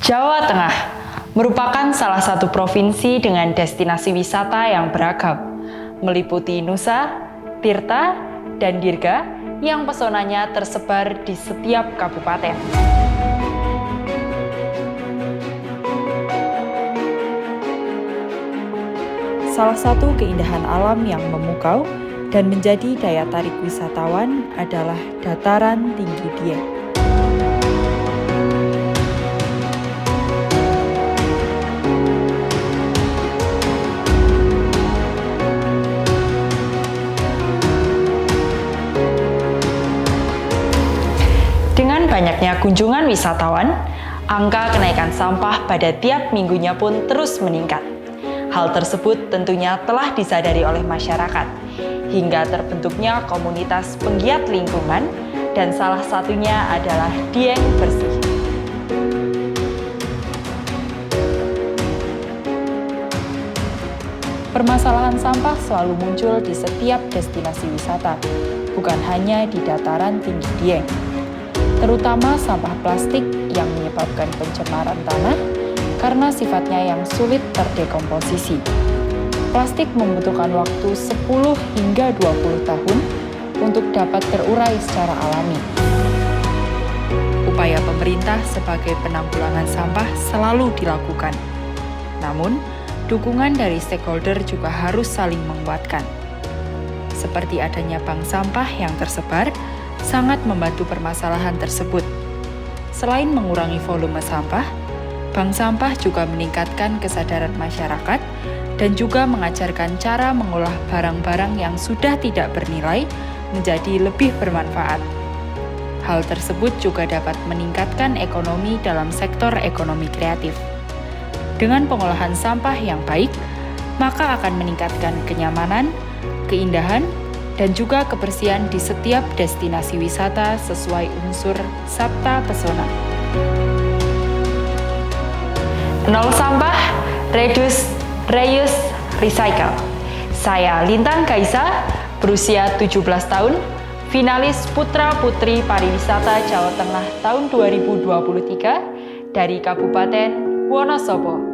Jawa Tengah merupakan salah satu provinsi dengan destinasi wisata yang beragam, meliputi Nusa, Tirta, dan Dirga yang pesonanya tersebar di setiap kabupaten. Salah satu keindahan alam yang memukau dan menjadi daya tarik wisatawan adalah dataran tinggi Dieng. Dengan banyaknya kunjungan wisatawan, angka kenaikan sampah pada tiap minggunya pun terus meningkat. Hal tersebut tentunya telah disadari oleh masyarakat, hingga terbentuknya komunitas penggiat lingkungan, dan salah satunya adalah Dieng Bersih. Permasalahan sampah selalu muncul di setiap destinasi wisata, bukan hanya di dataran tinggi Dieng. Terutama sampah plastik yang menyebabkan pencemaran tanah karena sifatnya yang sulit terdekomposisi. Plastik membutuhkan waktu 10 hingga 20 tahun untuk dapat terurai secara alami. Upaya pemerintah sebagai penanggulangan sampah selalu dilakukan. Namun, dukungan dari stakeholder juga harus saling menguatkan. Seperti adanya bank sampah yang tersebar, sangat membantu permasalahan tersebut. Selain mengurangi volume sampah, bank sampah juga meningkatkan kesadaran masyarakat dan juga mengajarkan cara mengolah barang-barang yang sudah tidak bernilai menjadi lebih bermanfaat. Hal tersebut juga dapat meningkatkan ekonomi dalam sektor ekonomi kreatif. Dengan pengolahan sampah yang baik, maka akan meningkatkan kenyamanan, keindahan, dan juga kebersihan di setiap destinasi wisata sesuai unsur Sabta Pesona. Nol sampah, reduce, reuse, recycle. Saya Lintang Kaisa, berusia 17 tahun, finalis Putra Putri Pariwisata Jawa Tengah tahun 2023 dari Kabupaten Wonosobo.